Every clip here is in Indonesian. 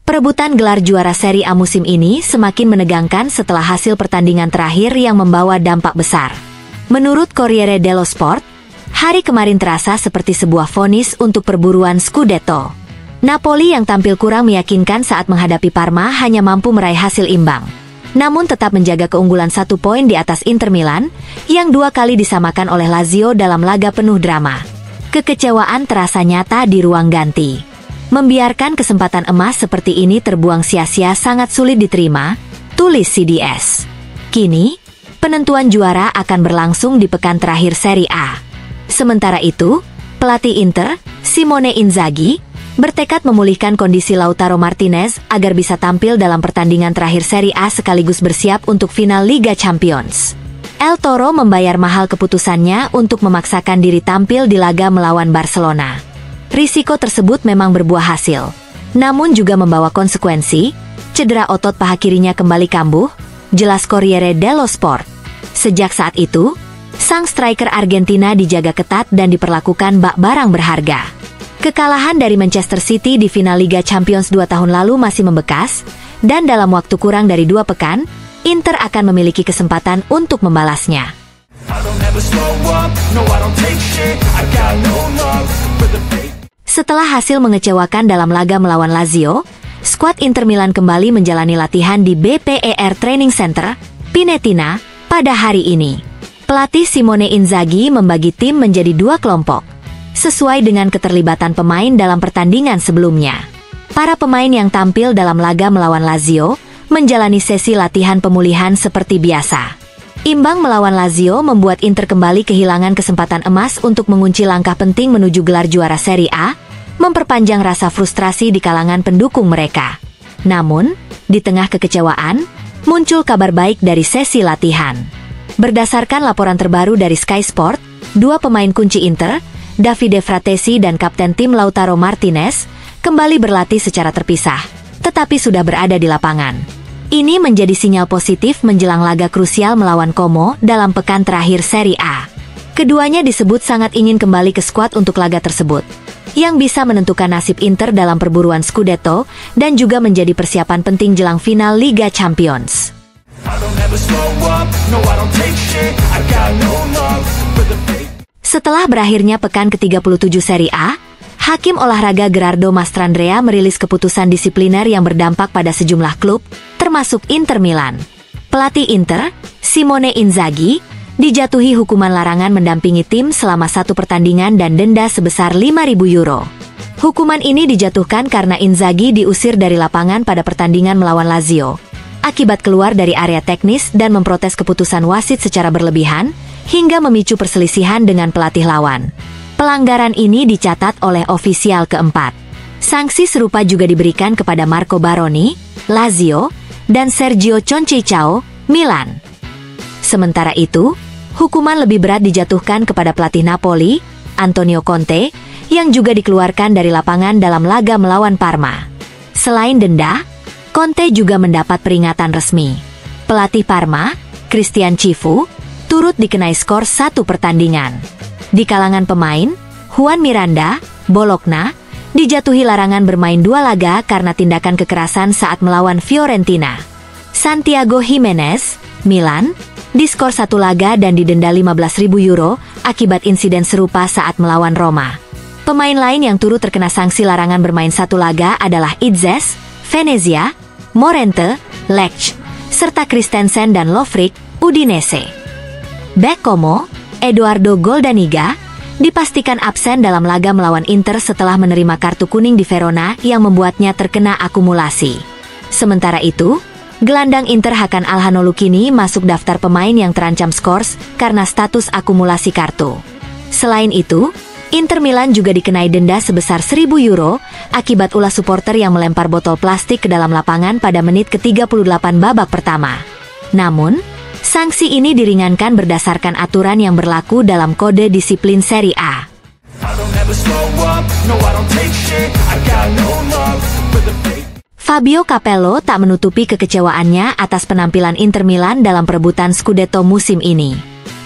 Perebutan gelar juara Serie A musim ini semakin menegangkan setelah hasil pertandingan terakhir yang membawa dampak besar. Menurut Corriere dello Sport, hari kemarin terasa seperti sebuah vonis untuk perburuan Scudetto. Napoli yang tampil kurang meyakinkan saat menghadapi Parma hanya mampu meraih hasil imbang. Namun tetap menjaga keunggulan 1 poin di atas Inter Milan, yang 2 kali disamakan oleh Lazio dalam laga penuh drama. Kekecewaan terasa nyata di ruang ganti. Membiarkan kesempatan emas seperti ini terbuang sia-sia sangat sulit diterima, tulis CDS. Kini, penentuan juara akan berlangsung di pekan terakhir Serie A. Sementara itu, pelatih Inter, Simone Inzaghi, bertekad memulihkan kondisi Lautaro Martinez agar bisa tampil dalam pertandingan terakhir Serie A sekaligus bersiap untuk final Liga Champions. El Toro membayar mahal keputusannya untuk memaksakan diri tampil di laga melawan Barcelona. Risiko tersebut memang berbuah hasil, namun juga membawa konsekuensi. Cedera otot paha kirinya kembali kambuh, jelas Corriere dello Sport. Sejak saat itu, sang striker Argentina dijaga ketat dan diperlakukan bak barang berharga. Kekalahan dari Manchester City di final Liga Champions 2 tahun lalu masih membekas, dan dalam waktu kurang dari 2 pekan, Inter akan memiliki kesempatan untuk membalasnya. Setelah hasil mengecewakan dalam laga melawan Lazio, skuad Inter Milan kembali menjalani latihan di BPER Training Center, Pinetina, pada hari ini. Pelatih Simone Inzaghi membagi tim menjadi 2 kelompok, sesuai dengan keterlibatan pemain dalam pertandingan sebelumnya. Para pemain yang tampil dalam laga melawan Lazio menjalani sesi latihan pemulihan seperti biasa. Imbang melawan Lazio membuat Inter kembali kehilangan kesempatan emas untuk mengunci langkah penting menuju gelar juara Serie A, memperpanjang rasa frustrasi di kalangan pendukung mereka. Namun, di tengah kekecewaan, muncul kabar baik dari sesi latihan. Berdasarkan laporan terbaru dari Sky Sport, 2 pemain kunci Inter, Davide Fratesi dan kapten tim Lautaro Martinez, kembali berlatih secara terpisah, tetapi sudah berada di lapangan. Ini menjadi sinyal positif menjelang laga krusial melawan Como dalam pekan terakhir Serie A. Keduanya disebut sangat ingin kembali ke skuad untuk laga tersebut, yang bisa menentukan nasib Inter dalam perburuan Scudetto dan juga menjadi persiapan penting jelang final Liga Champions. Setelah berakhirnya pekan ke-37 Serie A, Hakim olahraga Gerardo Mastrandrea merilis keputusan disipliner yang berdampak pada sejumlah klub, termasuk Inter Milan. Pelatih Inter, Simone Inzaghi, dijatuhi hukuman larangan mendampingi tim selama 1 pertandingan dan denda sebesar 5.000 euro. Hukuman ini dijatuhkan karena Inzaghi diusir dari lapangan pada pertandingan melawan Lazio, akibat keluar dari area teknis dan memprotes keputusan wasit secara berlebihan, hingga memicu perselisihan dengan pelatih lawan. Pelanggaran ini dicatat oleh ofisial keempat. Sanksi serupa juga diberikan kepada Marco Baroni, Lazio, dan Sergio Conceição, Milan. Sementara itu, hukuman lebih berat dijatuhkan kepada pelatih Napoli, Antonio Conte, yang juga dikeluarkan dari lapangan dalam laga melawan Parma. Selain denda, Conte juga mendapat peringatan resmi. Pelatih Parma, Cristian Cifu, turut dikenai skor 1 pertandingan. Di kalangan pemain, Juan Miranda, Bologna, dijatuhi larangan bermain 2 laga karena tindakan kekerasan saat melawan Fiorentina. Santiago Gimenez, Milan, diskor 1 laga dan didenda 15.000 euro akibat insiden serupa saat melawan Roma. Pemain lain yang turut terkena sanksi larangan bermain 1 laga adalah Itzes, Venezia, Morente, Lecce, serta Christensen dan Lovric, Udinese. Bek Como, Eduardo Goldaniga, dipastikan absen dalam laga melawan Inter setelah menerima kartu kuning di Verona yang membuatnya terkena akumulasi. Sementara itu, gelandang Inter Hakan Calhanoglu kini masuk daftar pemain yang terancam skors karena status akumulasi kartu. Selain itu, Inter Milan juga dikenai denda sebesar 1.000 euro akibat ulah supporter yang melempar botol plastik ke dalam lapangan pada menit ke-38 babak pertama. Namun, sanksi ini diringankan berdasarkan aturan yang berlaku dalam kode disiplin Serie A. Fabio Capello tak menutupi kekecewaannya atas penampilan Inter Milan dalam perebutan Scudetto musim ini.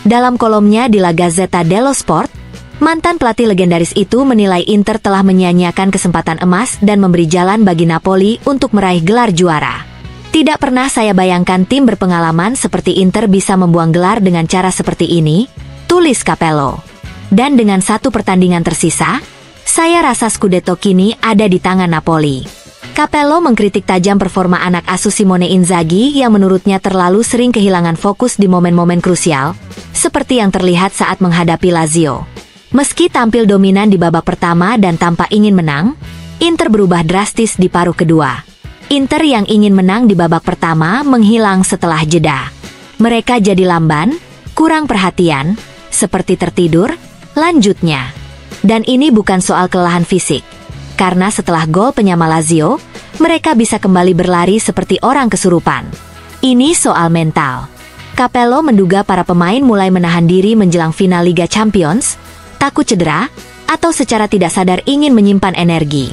Dalam kolomnya di La Gazzetta dello Sport, Mantan pelatih legendaris itu menilai Inter telah menyia-nyiakan kesempatan emas dan memberi jalan bagi Napoli untuk meraih gelar juara. Tidak pernah saya bayangkan tim berpengalaman seperti Inter bisa membuang gelar dengan cara seperti ini, tulis Capello. Dan dengan satu pertandingan tersisa, saya rasa Scudetto kini ada di tangan Napoli. Capello mengkritik tajam performa anak asuh Simone Inzaghi yang menurutnya terlalu sering kehilangan fokus di momen-momen krusial, seperti yang terlihat saat menghadapi Lazio. Meski tampil dominan di babak pertama dan tanpa ingin menang, Inter berubah drastis di paruh kedua. Inter yang ingin menang di babak pertama menghilang setelah jeda. Mereka jadi lamban, kurang perhatian, seperti tertidur, lanjutnya. Dan ini bukan soal kelelahan fisik. Karena setelah gol penyama Lazio, mereka bisa kembali berlari seperti orang kesurupan. Ini soal mental. Capello menduga para pemain mulai menahan diri menjelang final Liga Champions, takut cedera, atau secara tidak sadar ingin menyimpan energi.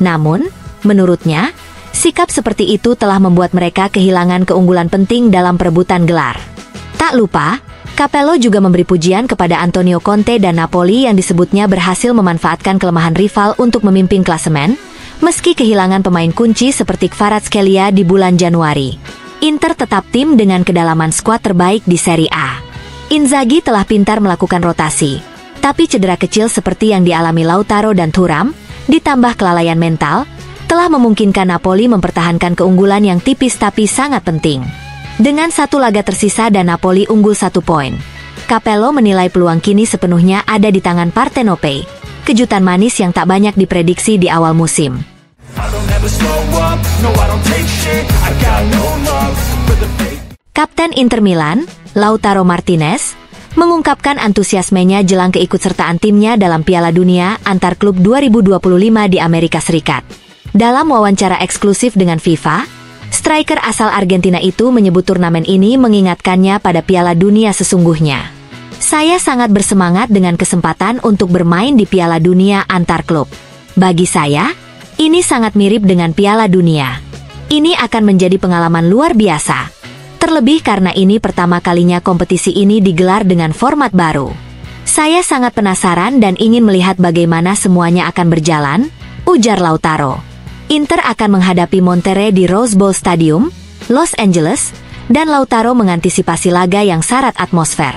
Namun, menurutnya, sikap seperti itu telah membuat mereka kehilangan keunggulan penting dalam perebutan gelar. Tak lupa, Capello juga memberi pujian kepada Antonio Conte dan Napoli yang disebutnya berhasil memanfaatkan kelemahan rival untuk memimpin klasemen, meski kehilangan pemain kunci seperti Kvaratskhelia di bulan Januari. Inter tetap tim dengan kedalaman skuad terbaik di Serie A. Inzaghi telah pintar melakukan rotasi. Tapi cedera kecil seperti yang dialami Lautaro dan Thuram, ditambah kelalaian mental, telah memungkinkan Napoli mempertahankan keunggulan yang tipis tapi sangat penting. Dengan satu laga tersisa dan Napoli unggul 1 poin, Capello menilai peluang kini sepenuhnya ada di tangan Partenope, kejutan manis yang tak banyak diprediksi di awal musim. Kapten Inter Milan, Lautaro Martinez, mengungkapkan antusiasmenya jelang keikutsertaan timnya dalam Piala Dunia antar klub 2025 di Amerika Serikat. Dalam wawancara eksklusif dengan FIFA, striker asal Argentina itu menyebut turnamen ini mengingatkannya pada Piala Dunia sesungguhnya. Saya sangat bersemangat dengan kesempatan untuk bermain di Piala Dunia antar klub. Bagi saya, ini sangat mirip dengan Piala Dunia. Ini akan menjadi pengalaman luar biasa. Terlebih karena ini pertama kalinya kompetisi ini digelar dengan format baru. Saya sangat penasaran dan ingin melihat bagaimana semuanya akan berjalan, ujar Lautaro. Inter akan menghadapi Monterrey di Rose Bowl Stadium, Los Angeles, dan Lautaro mengantisipasi laga yang syarat atmosfer.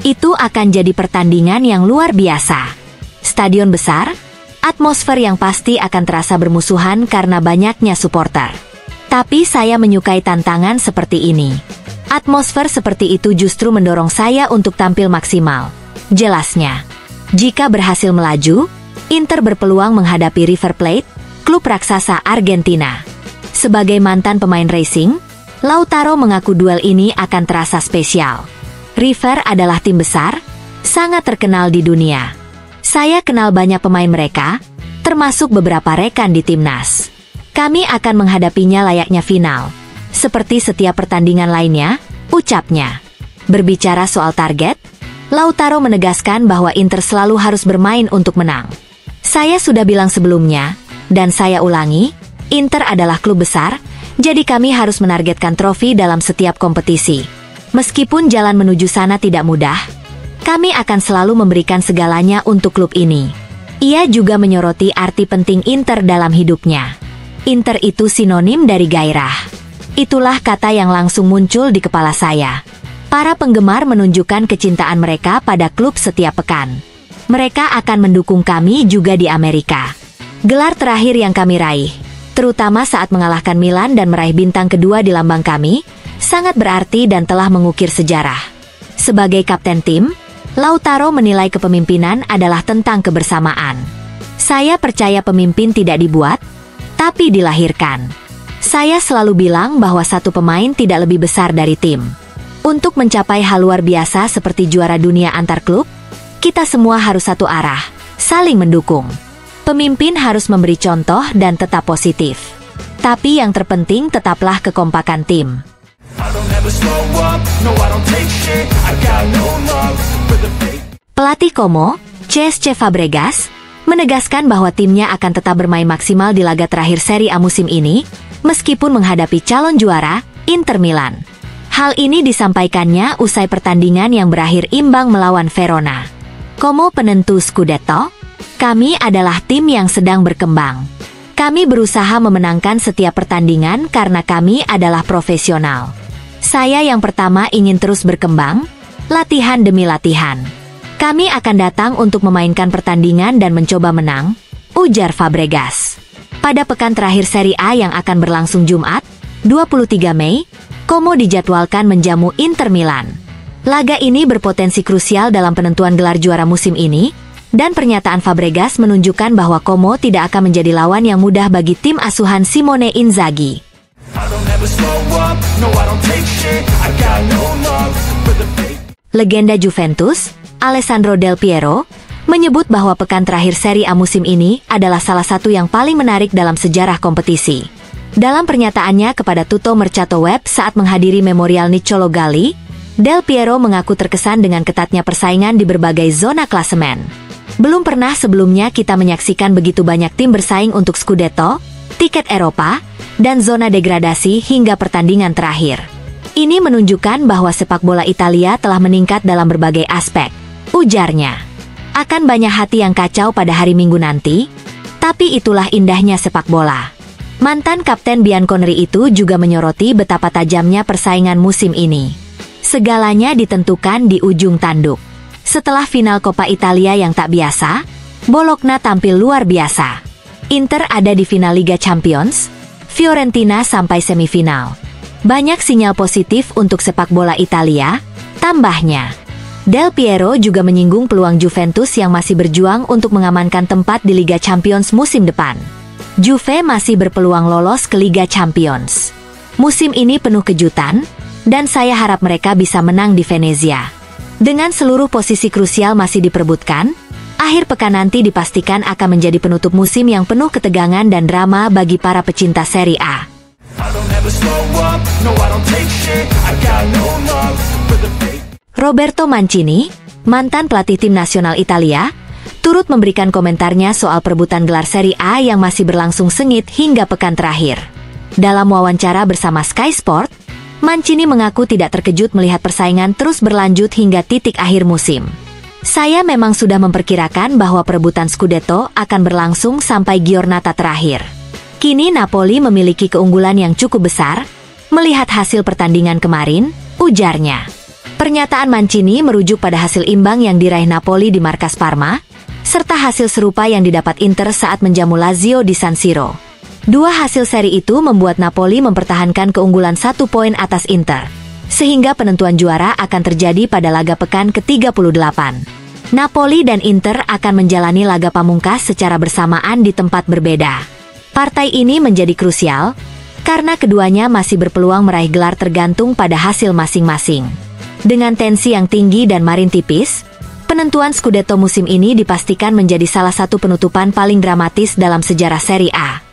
Itu akan jadi pertandingan yang luar biasa. Stadion besar, atmosfer yang pasti akan terasa bermusuhan karena banyaknya supporter. Tapi saya menyukai tantangan seperti ini. Atmosfer seperti itu justru mendorong saya untuk tampil maksimal. Jelasnya, jika berhasil melaju, Inter berpeluang menghadapi River Plate, klub raksasa Argentina. Sebagai mantan pemain racing, Lautaro mengaku duel ini akan terasa spesial. River adalah tim besar, sangat terkenal di dunia. Saya kenal banyak pemain mereka, termasuk beberapa rekan di timnas. Kami akan menghadapinya layaknya final. Seperti setiap pertandingan lainnya, ucapnya. Berbicara soal target, Lautaro menegaskan bahwa Inter selalu harus bermain untuk menang. Saya sudah bilang sebelumnya, dan saya ulangi, Inter adalah klub besar, jadi kami harus menargetkan trofi dalam setiap kompetisi. Meskipun jalan menuju sana tidak mudah, kami akan selalu memberikan segalanya untuk klub ini. Ia juga menyoroti arti penting Inter dalam hidupnya. Inter itu sinonim dari gairah. Itulah kata yang langsung muncul di kepala saya. Para penggemar menunjukkan kecintaan mereka pada klub setiap pekan. Mereka akan mendukung kami juga di Amerika. Gelar terakhir yang kami raih, terutama saat mengalahkan Milan dan meraih bintang kedua di lambang kami, sangat berarti dan telah mengukir sejarah. Sebagai kapten tim, Lautaro menilai kepemimpinan adalah tentang kebersamaan. Saya percaya pemimpin tidak dibuat, tapi dilahirkan. Saya selalu bilang bahwa satu pemain tidak lebih besar dari tim. Untuk mencapai hal luar biasa seperti juara dunia antar klub, kita semua harus satu arah, saling mendukung. Pemimpin harus memberi contoh dan tetap positif. Tapi yang terpenting tetaplah kekompakan tim. Pelatih Como, CSC Fabregas, menegaskan bahwa timnya akan tetap bermain maksimal di laga terakhir Serie A musim ini, meskipun menghadapi calon juara, Inter Milan. Hal ini disampaikannya usai pertandingan yang berakhir imbang melawan Verona. Como penentu Scudetto, kami adalah tim yang sedang berkembang. Kami berusaha memenangkan setiap pertandingan karena kami adalah profesional. Saya yang pertama ingin terus berkembang, latihan demi latihan. Kami akan datang untuk memainkan pertandingan dan mencoba menang, ujar Fabregas. Pada pekan terakhir Serie A yang akan berlangsung Jumat, 23 Mei, Como dijadwalkan menjamu Inter Milan. Laga ini berpotensi krusial dalam penentuan gelar juara musim ini, dan pernyataan Fabregas menunjukkan bahwa Como tidak akan menjadi lawan yang mudah bagi tim asuhan Simone Inzaghi. Legenda Juventus, Alessandro Del Piero, menyebut bahwa pekan terakhir Serie A musim ini adalah salah satu yang paling menarik dalam sejarah kompetisi. Dalam pernyataannya kepada Tutto Mercato Web saat menghadiri Memorial Niccolò Galli, Del Piero mengaku terkesan dengan ketatnya persaingan di berbagai zona klasemen. Belum pernah sebelumnya kita menyaksikan begitu banyak tim bersaing untuk Scudetto, tiket Eropa, dan zona degradasi hingga pertandingan terakhir. Ini menunjukkan bahwa sepak bola Italia telah meningkat dalam berbagai aspek, ujarnya. Akan banyak hati yang kacau pada hari Minggu nanti, tapi itulah indahnya sepak bola. Mantan Kapten Bianconeri itu juga menyoroti betapa tajamnya persaingan musim ini. Segalanya ditentukan di ujung tanduk. Setelah final Coppa Italia yang tak biasa, Bologna tampil luar biasa. Inter ada di final Liga Champions, Fiorentina sampai semifinal. Banyak sinyal positif untuk sepak bola Italia, tambahnya. Del Piero juga menyinggung peluang Juventus yang masih berjuang untuk mengamankan tempat di Liga Champions musim depan. Juve masih berpeluang lolos ke Liga Champions. Musim ini penuh kejutan, dan saya harap mereka bisa menang di Venezia. Dengan seluruh posisi krusial masih diperebutkan, akhir pekan nanti dipastikan akan menjadi penutup musim yang penuh ketegangan dan drama bagi para pecinta Serie A. Roberto Mancini, mantan pelatih tim nasional Italia, turut memberikan komentarnya soal perebutan gelar Serie A yang masih berlangsung sengit hingga pekan terakhir. Dalam wawancara bersama Sky Sport, Mancini mengaku tidak terkejut melihat persaingan terus berlanjut hingga titik akhir musim. Saya memang sudah memperkirakan bahwa perebutan Scudetto akan berlangsung sampai giornata terakhir. Kini Napoli memiliki keunggulan yang cukup besar, melihat hasil pertandingan kemarin, ujarnya. Pernyataan Mancini merujuk pada hasil imbang yang diraih Napoli di markas Parma, serta hasil serupa yang didapat Inter saat menjamu Lazio di San Siro. Dua hasil seri itu membuat Napoli mempertahankan keunggulan 1 poin atas Inter, sehingga penentuan juara akan terjadi pada laga pekan ke-38. Napoli dan Inter akan menjalani laga pamungkas secara bersamaan di tempat berbeda. Partai ini menjadi krusial, karena keduanya masih berpeluang meraih gelar tergantung pada hasil masing-masing. Dengan tensi yang tinggi dan marin tipis, penentuan Scudetto musim ini dipastikan menjadi salah satu penutupan paling dramatis dalam sejarah Serie A.